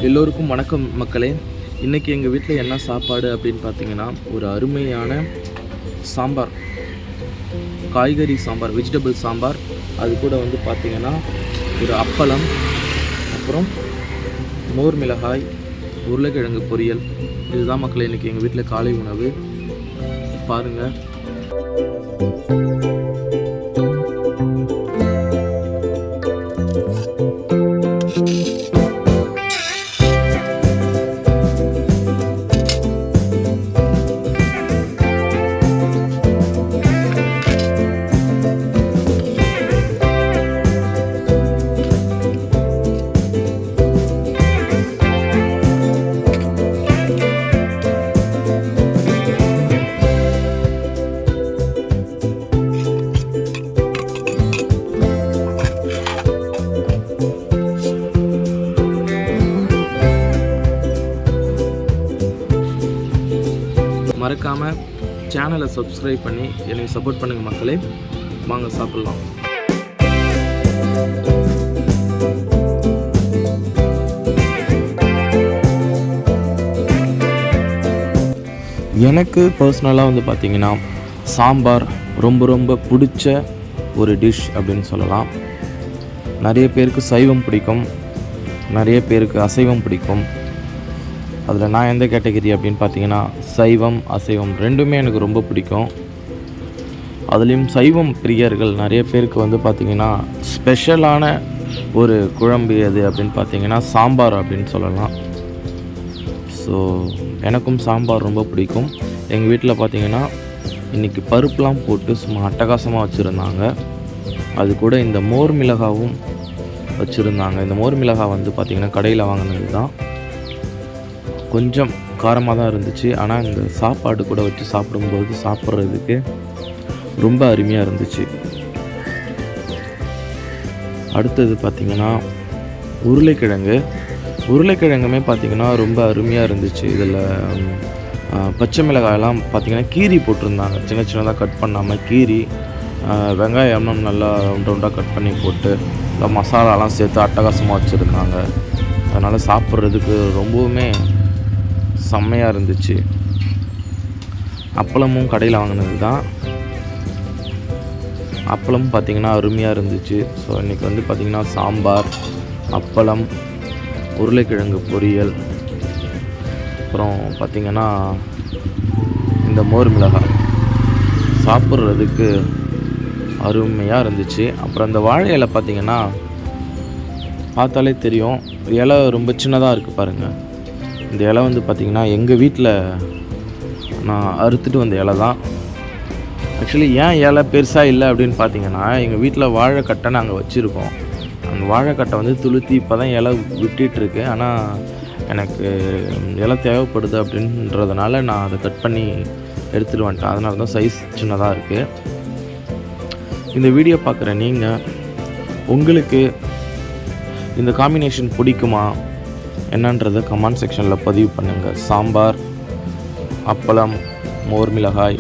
எல்லோருக்கும் வணக்கம் மக்களே. இன்றைக்கி எங்கள் வீட்டில் என்ன சாப்பாடு அப்படின்னு பார்த்தீங்கன்னா, ஒரு அருமையான சாம்பார், காய்கறி சாம்பார், வெஜிடபிள் சாம்பார். அது கூட வந்து பார்த்திங்கன்னா ஒரு அப்பளம், அப்புறம் மோர் மிளகாய், உருளைக்கிழங்கு பொரியல். இதுதான் மக்களே இன்றைக்கி எங்கள் வீட்டில் காலை உணவு. பாருங்கள். மறக்காமல் சேனலை சப்ஸ்கிரைப் பண்ணி எனக்கு சப்போர்ட் பண்ணுங்கள் மக்களே. வாங்க சாப்பிட்லாம். எனக்கு பர்சனலாக வந்து பார்த்திங்கன்னா சாம்பார் ரொம்ப பிடிச்ச ஒரு டிஷ் அப்படின்னு சொல்லலாம். நிறைய பேருக்கு சைவம் பிடிக்கும், நிறைய பேருக்கு அசைவம் பிடிக்கும். அதில் நான் எந்த கேட்டகரி அப்படின்னு பார்த்தீங்கன்னா, சைவம் அசைவம் ரெண்டுமே எனக்கு ரொம்ப பிடிக்கும். அதுலேயும் சைவம் பிரியர்கள் நிறைய பேருக்கு வந்து பார்த்திங்கன்னா ஸ்பெஷலான ஒரு குழம்பு எது அப்படின்னு பார்த்தீங்கன்னா சாம்பார் அப்படின்னு சொல்லலாம். ஸோ எனக்கும் சாம்பார் ரொம்ப பிடிக்கும். எங்கள் வீட்டில் பார்த்திங்கன்னா இன்றைக்கி பருப்புலாம் போட்டு சும்மா அட்டகாசமாக வச்சுருந்தாங்க. அது கூட இந்த மோர் மிளகாவும் வச்சுருந்தாங்க. இந்த மோர் மிளகாய் வந்து பார்த்திங்கன்னா கடையில் வாங்கினது தான். கொஞ்சம் காரமாக தான் இருந்துச்சு. ஆனால் இந்த சாப்பாடு கூட வச்சு சாப்பிடும்போது சாப்பிட்றதுக்கு ரொம்ப அருமையாக இருந்துச்சு. அடுத்தது பார்த்திங்கன்னா உருளைக்கிழங்குமே பார்த்திங்கன்னா ரொம்ப அருமையாக இருந்துச்சு. இதில் பச்சை மிளகாயெல்லாம் பார்த்திங்கன்னா கீரி போட்டிருந்தாங்க. சின்னதாக கட் பண்ணாமல் கீரி, வெங்காயம் நல்லா ரவுண்டாக கட் பண்ணி போட்டு மசாலாலாம் சேர்த்து அட்டகாசமாக வச்சுருந்தாங்க. அதனால் சாப்பிட்றதுக்கு ரொம்பவுமே செம்மையாக இருந்துச்சு. அப்பளமும் கடையில் வாங்கினது தான். அப்பளமும் பார்த்திங்கன்னா அருமையாக இருந்துச்சு. ஸோ இன்றைக்கி வந்து பார்த்திங்கன்னா சாம்பார், அப்பளம், உருளைக்கிழங்கு பொரியல், அப்புறம் பார்த்திங்கன்னா இந்த மோர் மிளகாய் சாப்பிட்றதுக்கு அருமையாக இருந்துச்சு. அப்புறம் இந்த வாழை இலை பார்த்திங்கன்னா பார்த்தாலே தெரியும், இலை ரொம்ப சின்னதாக இருக்குது பாருங்கள். இந்த இலை வந்து பார்த்திங்கன்னா எங்கள் வீட்டில் நான் அறுத்துட்டு வந்த இலை தான். ஆக்சுவலி ஏன் இலை பெருசாக இல்லை அப்படின்னு பார்த்தீங்கன்னா, எங்கள் வீட்டில் வாழைக்கட்டை நாங்கள் வச்சுருக்கோம். அந்த வாழைக்கட்டை வந்து துளுத்தி இப்போ தான் இலை விட்டுட்டுருக்கு. ஆனால் எனக்கு இலை தேவைப்படுது அப்படின்றதுனால நான் அதை கட் பண்ணி எடுத்துகிட்டு வந்துட்டேன். அதனால தான் சைஸ் சின்னதாக இருக்குது. இந்த வீடியோ பார்க்குற நீங்கள், உங்களுக்கு இந்த காம்பினேஷன் பிடிக்குமா என்னன்றதை கமெண்ட் செக்ஷனில் பதிவு பண்ணுங்கள். சாம்பார், அப்பளம், மோர் மிளகாய்,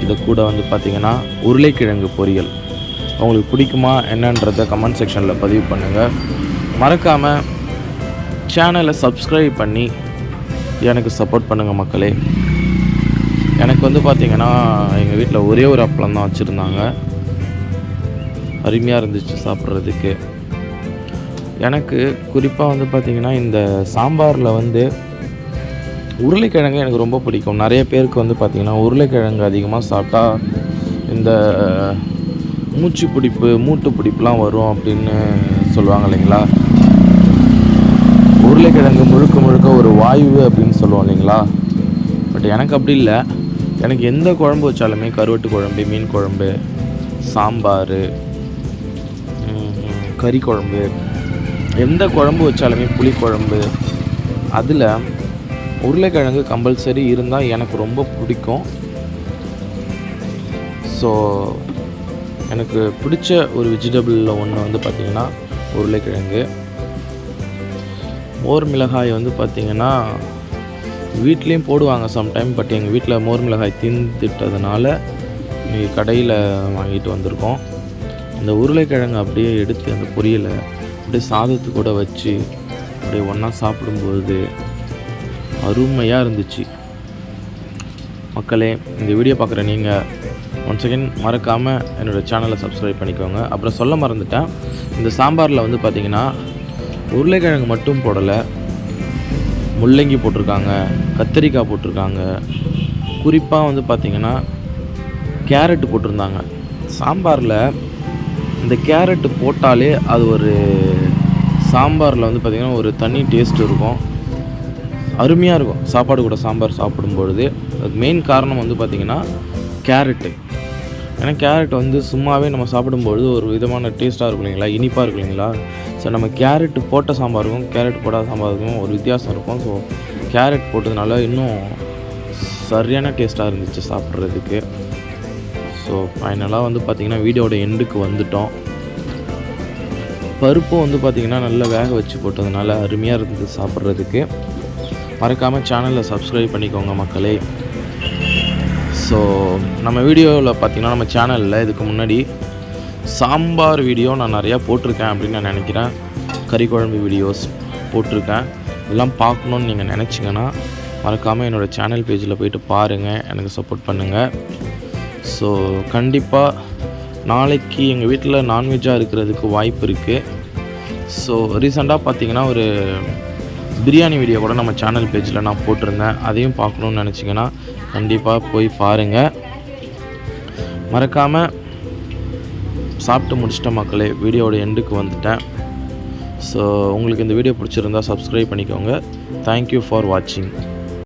இதை கூட வந்து பார்த்திங்கன்னா உருளைக்கிழங்கு பொரியல் உங்களுக்கு பிடிக்குமா என்னன்றதை கமெண்ட் செக்ஷனில் பதிவு பண்ணுங்கள். மறக்காமல் சேனலை சப்ஸ்கிரைப் பண்ணி எனக்கு சப்போர்ட் பண்ணுங்கள் மக்களே. எனக்கு வந்து பார்த்திங்கன்னா எங்கள் வீட்டில் ஒரே ஒரு அப்பளம் தான் வச்சுருந்தாங்க. அருமையாக இருந்துச்சு சாப்பிட்றதுக்கு. எனக்கு குறிப்பாக வந்து பார்த்திங்கன்னா இந்த சாம்பாரில் வந்து உருளைக்கிழங்கு எனக்கு ரொம்ப பிடிக்கும். நிறைய பேருக்கு வந்து பார்த்திங்கன்னா உருளைக்கிழங்கு அதிகமாக சாப்பிட்டா இந்த மூட்டு பிடிப்புலாம் வரும் அப்படின்னு சொல்லுவாங்க இல்லைங்களா. உருளைக்கிழங்கு முழுக்க ஒரு வாயு அப்படின்னு சொல்லுவோம் இல்லைங்களா. பட் எனக்கு அப்படி இல்லை. எனக்கு எந்த குழம்பு வச்சாலுமே, கருவாட்டு குழம்பு, மீன் குழம்பு, சாம்பார், கறி குழம்பு, எந்த குழம்பு வச்சாலுமே, புளிக்குழம்பு, அதில் உருளைக்கிழங்கு கம்பல்சரி இருந்தால் எனக்கு ரொம்ப பிடிக்கும். ஸோ எனக்கு பிடிச்ச ஒரு வெஜிடபிளில் ஒன்று வந்து பார்த்திங்கன்னா உருளைக்கிழங்கு. மோர் மிளகாய் வந்து பார்த்திங்கன்னா வீட்லேயும் போடுவாங்க சம்டைம். பட் எங்கள் வீட்டில் மோர் மிளகாய் தீர்ந்துட்டதுனால இன்றைக்கி கடையில் வாங்கிட்டு வந்திருக்கோம். இந்த உருளைக்கிழங்கு அப்படியே எடுத்து அந்த பொரியலை அப்படியே சாதத்து கூட வச்சு அப்படியே ஒன்றா சாப்பிடும்போது அருமையாக இருந்துச்சு. மக்களே, இந்த வீடியோ பார்க்குற நீங்கள் ஒன்ஸ் அகெயின் மறக்காமல் என்னோடய சேனலை சப்ஸ்கிரைப் பண்ணிக்கோங்க. அப்புறம் சொல்ல மறந்துட்டேன், இந்த சாம்பாரில் வந்து பார்த்திங்கன்னா உருளைக்கிழங்கு மட்டும் போடலை, முள்ளங்கி போட்டிருக்காங்க, கத்திரிக்காய் போட்டிருக்காங்க, குறிப்பாக வந்து பார்த்திங்கன்னா கேரட்டு போட்டிருந்தாங்க. சாம்பாரில் இந்த கேரட்டு போட்டாலே அது ஒரு சாம்பாரில் வந்து பார்த்திங்கன்னா ஒரு தனி டேஸ்ட் இருக்கும், அருமையாக இருக்கும் சாப்பாடு கூட சாம்பார் சாப்பிடும்பொழுது. அதுக்கு மெயின் காரணம் வந்து பார்த்திங்கன்னா கேரட்டு. ஏன்னா கேரட் வந்து சும்மாவே நம்ம சாப்பிடும்பொழுது ஒரு விதமான டேஸ்ட்டாக இருக்கும் இல்லைங்களா, இனிப்பாக இருக்கும் இல்லைங்களா. ஸோ நம்ம கேரட்டு போட்ட சாம்பாருக்கும் கேரட் போடாத சாம்பாருக்கும் ஒரு வித்தியாசம் இருக்கும். ஸோ கேரட் போட்டதுனால இன்னும் சரியான டேஸ்ட்டாக இருந்துச்சு சாப்பிட்றதுக்கு. ஸோ ஃபைனலாக வந்து பார்த்திங்கன்னா வீடியோட எண்டுக்கு வந்துட்டோம். பருப்பும் வந்து பார்த்திங்கன்னா நல்லா வேக வச்சு போட்டதுனால அருமையாக இருந்தது சாப்பிட்றதுக்கு. மறக்காமல் சேனலில் சப்ஸ்கிரைப் பண்ணிக்கோங்க மக்களே. ஸோ நம்ம வீடியோவில் பார்த்திங்கன்னா நம்ம சேனலில் இதுக்கு முன்னாடி சாம்பார் வீடியோ நான் நிறையா போட்டிருக்கேன் அப்படின்னு நான் நினைக்கிறேன். கறி குழம்பு வீடியோஸ் போட்டிருக்கேன். இதெல்லாம் பார்க்கணுன்னு நீங்கள் நினச்சிங்கன்னா மறக்காமல் என்னோடய சேனல் பேஜில் போய்ட்டு பாருங்கள், எனக்கு சப்போர்ட் பண்ணுங்கள். ஸோ கண்டிப்பாக நாளைக்கு எங்கள் வீட்டில் நான்வெஜ்ஜாக இருக்கிறதுக்கு வாய்ப்பு இருக்குது. ஸோ ரீசெண்டாக பார்த்திங்கன்னா ஒரு பிரியாணி வீடியோ கூட நம்ம சேனல் பேஜில் நான் போட்டிருந்தேன். அதையும் பார்க்கணுன்னு நினச்சிங்கன்னா கண்டிப்பாக போய் பாருங்கள். மறக்காமல் சாப்பிட்டு முடிச்சிட்ட மக்களே, வீடியோட எண்டுக்கு வந்துட்டேன். ஸோ உங்களுக்கு இந்த வீடியோ பிடிச்சிருந்தா சப்ஸ்கிரைப் பண்ணிக்கோங்க. தேங்க்யூ ஃபார் வாட்சிங்.